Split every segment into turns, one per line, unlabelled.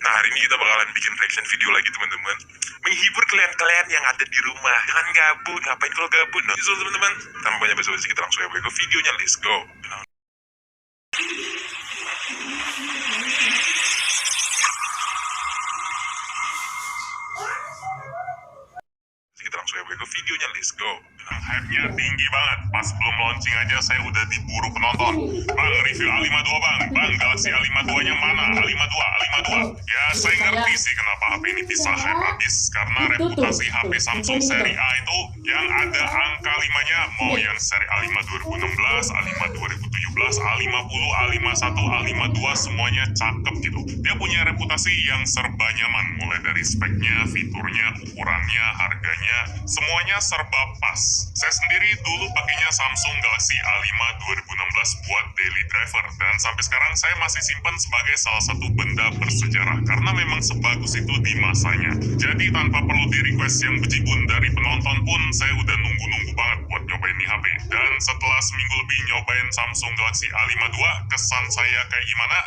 Nah, hari ini kita bakalan bikin reaction video lagi teman-teman. Menghibur kalian-kalian yang ada di rumah. Jangan gabut, ngapain kalau gabut? Nah, so teman-teman, tanpa banyak basa-basi kita langsung ya ke videonya, let's go. Kita langsung ya ke videonya, let's go. Hype-nya tinggi banget. Pas belum launching aja saya udah diburu penonton. Bang, review A52 bang. Bang, Galaxy A52-nya mana? A52, A52. Ya, saya ngerti sih kenapa HP ini bisa hype habis. Karena reputasi HP Samsung seri A itu yang ada angka 5-nya. Mau yang seri A5 2016, A5 2017, A50, A51, A52 semuanya cakep gitu. Dia punya reputasi yang serba nyaman. Mulai dari speknya, fiturnya, ukurannya, harganya, semuanya serba pas. Saya sendiri dulu pakainya Samsung Galaxy A5 2016 buat daily driver, dan sampai sekarang saya masih simpan sebagai salah satu benda bersejarah karena memang sebagus itu di masanya. Jadi tanpa perlu di request yang bejibun dari penonton pun saya udah nunggu-nunggu banget buat nyobain nih HP. Dan setelah seminggu lebih nyobain Samsung Galaxy A52, kesan saya kayak gimana?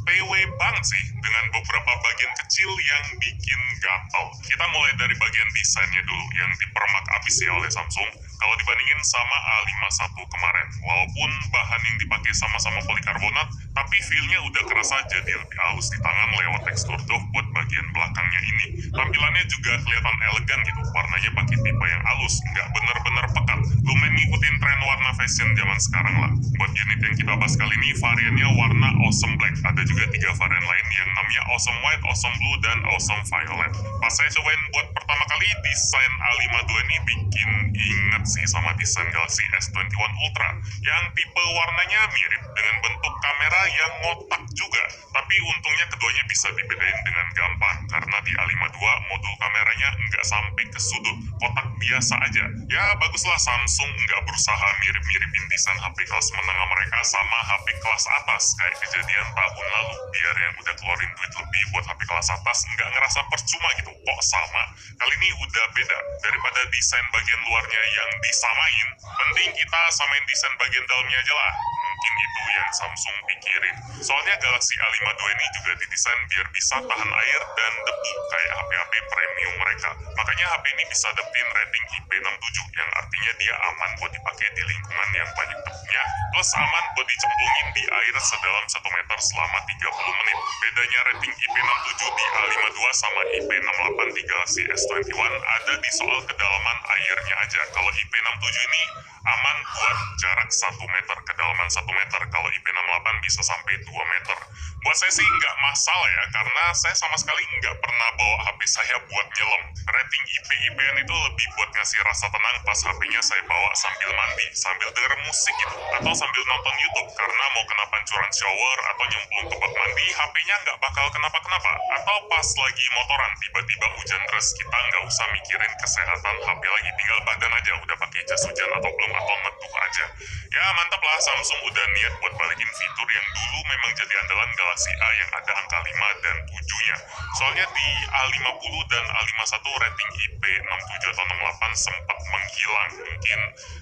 PW banget sih, dengan beberapa bagian kecil yang bikin gatal. Kita mulai dari bagian desainnya dulu, yang dipermak abis ya oleh Samsung. Kalau dibandingin sama A51 kemarin, walaupun bahan yang dipakai sama-sama polikarbonat, tapi feel-nya udah kerasa jadi lebih halus di tangan lewat tekstur doff buat bagian belakangnya ini. Tampilannya juga kelihatan elegan gitu, warnanya pakai tipe yang halus, nggak bener-bener pekat. Lumayan ngikutin tren warna fashion zaman sekarang lah. Buat unit yang kita bahas kali ini, variannya warna Awesome Black. Ada juga 3 varian lain yang namanya Awesome White, Awesome Blue, dan Awesome Violet. Pas saya cobain buat pertama kali, desain A52 ini bikin inget sih sama desain Galaxy S21 Ultra yang tipe warnanya mirip dengan bentuk kamera yang ngotak juga. Tapi untungnya keduanya bisa dibedain dengan gampang karena di A52 modul kameranya nggak sampai ke sudut, kotak biasa aja. Ya baguslah Samsung nggak berusaha mirip-miripin desain HP kelas menengah mereka sama HP kelas atas kayak kejadian tahun lalu, biar yang udah keluarin duit lebih buat HP kelas atas nggak ngerasa percuma gitu. Kok sama? Kali ini udah beda. Daripada desain bagian luarnya yang disamain, mending kita samain desain bagian dalamnya aja lah. Mungkin itu yang Samsung pikirin. Soalnya Galaxy A52 ini juga didesain biar bisa tahan air dan debu kayak HP-HP premium mereka. Makanya HP ini bisa dapetin rating IP67, yang artinya dia aman buat dipakai di lingkungan yang banyak debunya, plus aman buat dicemplungin di air sedalam 1 meter selama 30 menit. Bedanya rating IP67 di A52 sama IP68 di Galaxy S21 ada di soal kedalaman airnya aja. Kalau IP67 ini aman buat jarak 1 meter, kedalaman 1 meter. Kalau IP68 bisa sampai 2 meter. Buat saya sih nggak masalah ya, karena saya sama sekali nggak pernah bawa HP saya buat nyelam. Rating IP-IPan itu lebih buat ngasih rasa tenang pas HP-nya saya bawa sambil mandi, sambil denger musik gitu, atau sambil nonton YouTube. Karena mau kena pancuran shower atau nyemplung ke bak mandi, HP-nya nggak bakal kenapa-kenapa. Atau pas lagi motoran, tiba-tiba hujan deras, kita nggak usah mikirin kesehatan HP lagi, tinggal badan aja udah pakai jas hujan atau belum, atau ngeduh aja. Ya mantap lah, Samsung udah niat buat balikin fitur yang dulu memang jadi andalan Galaxy A yang ada angka 5 dan 7-nya. Soalnya di A50 dan A51 rating IP67 atau 68 sempat menghilang. Mungkin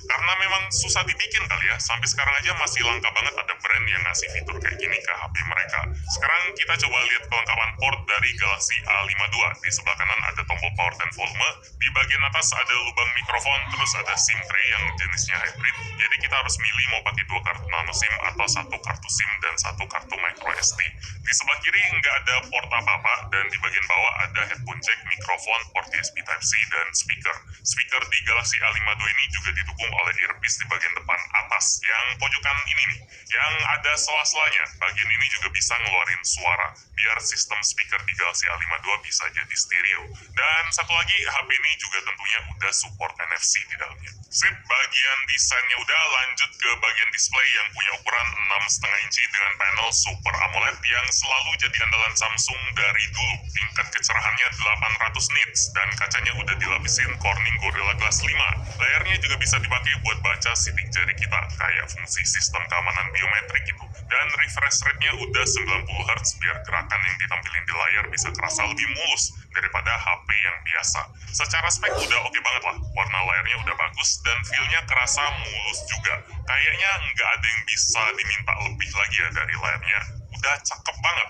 karena memang susah dibikin kali ya. Sampai sekarang aja masih langka banget ada brand yang ngasih fitur kayak gini ke HP mereka. Sekarang kita coba lihat kelengkapan port dari Galaxy A52. Di sebelah kanan ada tombol power dan volume. Di bagian atas ada lubang mikrofon, terus ada SIM tray yang jenisnya hybrid. Jadi kita harus milih mau pakai 2 kartu nano SIM atau 1 kartu SIM dan 1 kartu micro SD. Di sebelah kiri nggak ada port apa-apa, dan di bagian bawah ada headphone jack, mikrofon, port USB Type-C, dan speaker. Speaker di Galaxy A52 ini juga didukung oleh earpiece di bagian depan atas, yang pojokan ini nih, yang ada sela-selanya. Bagian ini juga bisa ngeluarin suara, biar sistem speaker di Galaxy A52 bisa jadi stereo. Dan satu lagi, HP ini juga tentunya udah support NFC di dalamnya. Sip, bagian desainnya udah, lanjut ke bagian display yang punya ukuran 6,5 inci dengan panel Super AMOLED yang selalu jadi andalan Samsung dari dulu. Tingkat kecerahannya 800 nits dan kacanya udah dilapisin Corning Gorilla Glass 5. Layarnya juga bisa dipakai buat baca sidik jari kita, kayak fungsi sistem keamanan biometrik gitu. Dan refresh rate-nya udah 90 Hz biar gerakan yang ditampilin di layar bisa kerasa lebih mulus daripada HP yang biasa. Secara spek udah oke banget lah, warna layarnya udah bagus dan feel-nya kerasa mulus juga. Kayaknya nggak ada yang bisa diminta lebih lagi ya dari layarnya, udah cakep banget.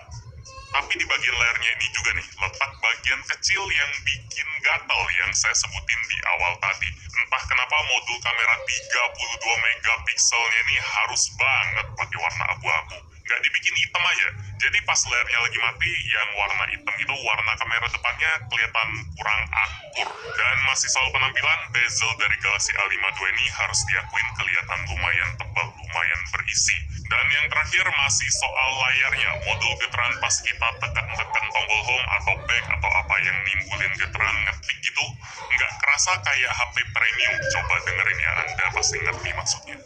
Tapi di bagian layarnya ini juga nih, letak bagian kecil yang bikin gatal yang saya sebutin di awal tadi. Entah kenapa modul kamera 32 megapikselnya ini harus banget pakai warna abu-abu. Nggak dibikin hitam aja. Jadi pas layarnya lagi mati, yang warna hitam itu warna kamera depannya kelihatan kurang akur. Dan masih soal penampilan, bezel dari Galaxy A52 ini harus diakuin kelihatan lumayan tebal, lumayan berisi. Dan yang terakhir masih soal layarnya, modul getaran pas kita tekan-tekan tombol home atau back atau apa yang nimbulin getaran ngetik gitu, nggak kerasa kayak HP premium. Coba dengerin ya, Anda pasti ngerti maksudnya.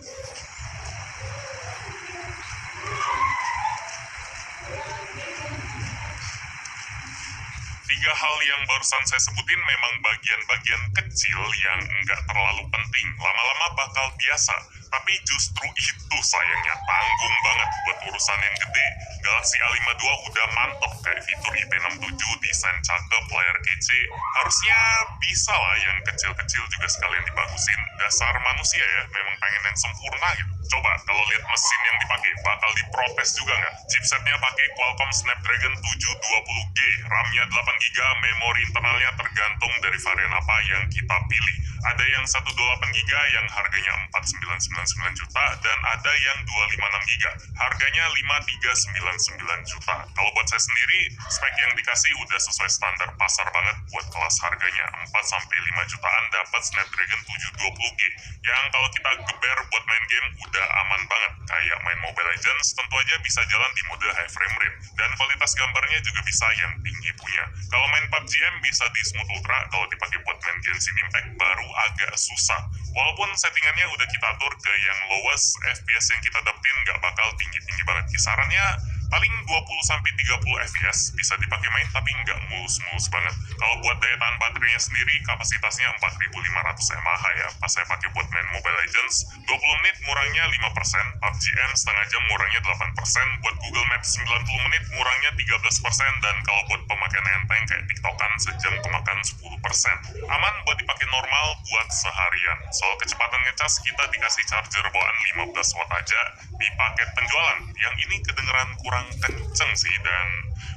Tiga hal yang barusan saya sebutin memang bagian-bagian kecil yang nggak terlalu penting. Lama-lama bakal biasa. Tapi justru itu sayangnya tanggung banget buat urusan yang gede. Galaxy A52 udah mantap kayak fitur IP67, desain cakep, layar kece. Harusnya bisa lah yang kecil-kecil juga sekalian dibagusin. Dasar manusia ya, memang pengen yang sempurna gitu. Coba kalau lihat mesin yang dipakai, bakal diprotes juga nggak? Chipsetnya pakai Qualcomm Snapdragon 720G, RAM-nya 8GB, memori internalnya tergantung dari varian apa yang kita pilih. Ada yang 128GB yang harganya 4,999 juta, dan ada yang 256GB, harganya 5,399 juta. Kalau buat saya sendiri, spek yang dikasih udah sesuai standar pasar banget buat kelas harganya. 4-5 jutaan dapat Snapdragon 720G, yang kalau kita geber buat main game udah aman banget. Kayak main Mobile Legends tentu aja bisa jalan di mode high frame rate, dan kualitas gambarnya juga bisa yang tinggi punya. Kalau main PUBG M bisa di Smooth Ultra, kalau dipakai buat main Genshin Impact baru agak susah. Walaupun settingannya udah kita atur ke yang lowest, FPS yang kita dapetin nggak bakal tinggi-tinggi banget. Kisarannya paling 20-30 fps bisa dipakai main, tapi nggak mulus-mulus banget. Kalau buat daya tahan baterainya sendiri, kapasitasnya 4500 mAh ya. Pas saya pakai buat main Mobile Legends, 20 menit ngurangnya 5%, PUBG M setengah jam ngurangnya 8%, buat Google Maps 90 menit ngurangnya 13%, dan kalau buat pemakaian enteng kayak TikTokan sejam kemakan 10%. Aman buat dipakai normal buat seharian. Soal kecepatan ngecas, kita dikasih charger bawaan 15 watt aja di paket penjualan. Yang ini kedengeran kurang kenceng sih, dan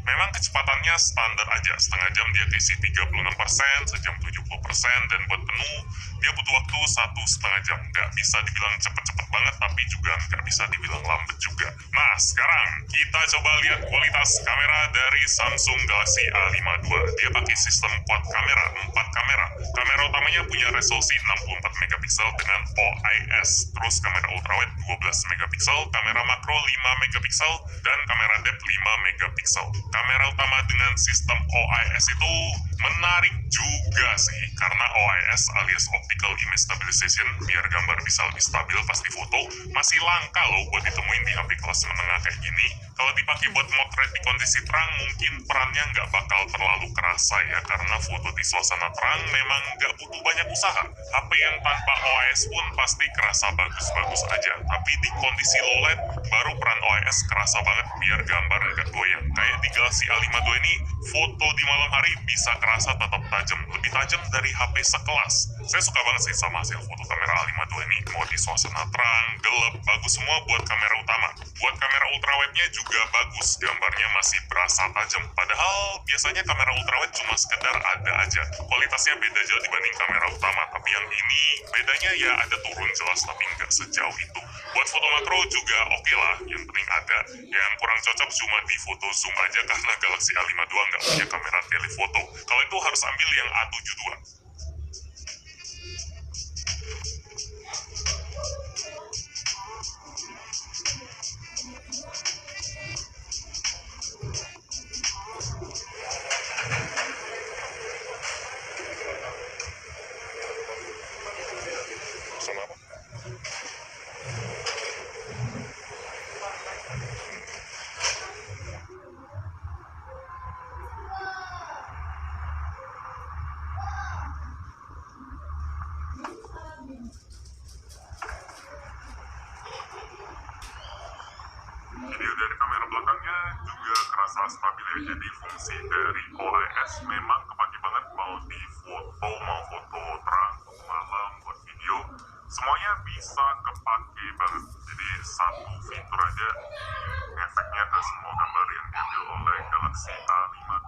memang kecepatannya standar aja. Setengah jam dia keisi 36%, sejam 70%, dan buat penuh dia butuh waktu 1,5 jam. Nggak bisa dibilang cepet-cepet banget, tapi juga nggak bisa dibilang lambat juga. Nah, sekarang kita coba lihat kualitas kamera dari Samsung Galaxy A52. Dia pakai sistem quad kamera, 4 kamera. Kamera utamanya punya resolusi 64 megapiksel dengan OIS. Terus kamera ultrawide 12 megapiksel, kamera makro 5 megapiksel, dan kamera depth 5 megapiksel. Kamera utama dengan sistem OIS itu menarik juga sih, karena OIS alias Optical Image Stabilization, biar gambar bisa lebih stabil pas difoto, masih langka loh buat ditemuin di HP kelas menengah kayak gini. Kalau dipakai buat motret di kondisi terang, mungkin perannya nggak bakal terlalu kerasa ya, karena foto di suasana terang memang nggak butuh banyak usaha. HP yang tanpa OIS pun pasti kerasa bagus-bagus aja, tapi di kondisi low light, baru peran OIS kerasa banget biar gambar nggak goyang. Kayak di Galaxy A52 ini, foto di malam hari bisa kerasa tetap tajam, lebih tajam dari HP sekelas. Saya suka banget sih sama hasil foto kamera A52 ini, mau di suasana terang, gelap, bagus semua buat kamera utama. Buat kamera ultrawide-nya juga bagus, gambarnya masih berasa tajam. Padahal biasanya kamera ultrawide cuma sekedar ada aja. Kualitasnya beda jauh dibanding kamera utama, tapi yang ini bedanya ya ada turun jelas, tapi nggak sejauh itu. Buat foto makro juga oke lah, yang penting ada. Yang kurang cocok cuma di foto zoom aja, karena Galaxy A52 nggak punya kamera telefoto. Kalau itu harus ambil yang A72. Sama apa? Video dari kamera belakangnya juga kerasa stabil ya, jadi fungsi dari OIS memang kepake banget mau di foto, mau foto terang, foto malam, buat video, semuanya bisa kepake banget. Jadi satu fitur aja efeknya ke semua gambar yang diambil oleh Galaxy A52.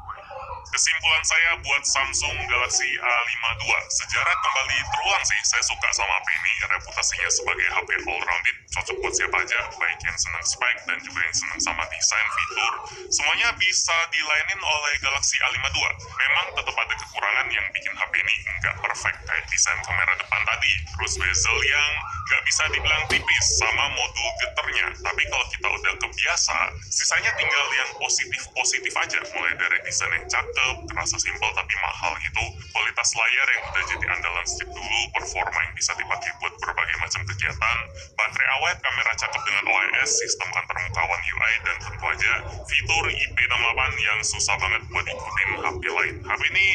Kesimpulan saya buat Samsung Galaxy A52, sejarah kembali terulang sih. Saya suka sama HP ini, reputasinya sebagai HP all-rounded, cocok buat siapa aja, baik yang senang spek dan juga yang senang sama desain, fitur. Semuanya bisa dilainin oleh Galaxy A52. Memang tetap ada kekurangan yang bikin HP ini nggak perfect, kayak desain kamera depan tadi, terus bezel yang nggak bisa dibilang tipis, sama modul geternya. Tapi kalau kita udah kebiasa, sisanya tinggal yang positif-positif aja, mulai dari desain yang cakep, terasa simpel tapi mahal gitu, kualitas layar yang udah jadi andalan sejak dulu, performa yang bisa dipakai buat berbagai macam kegiatan, baterai awet, kamera cakep dengan OIS, sistem antarmukawan UI, dan tentu aja fitur IP68 yang susah banget buat ikutin HP lain. HP ini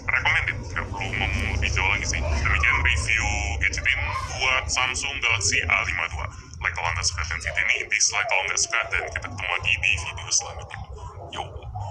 recommended, nggak perlu ngomong lebih jauh lagi sih. Demikian review gadgetin buat Samsung Galaxy A52. Like kalau nggak suka dengan video ini, dislike kalau nggak suka, dan kita ketemu lagi di video selanjutnya.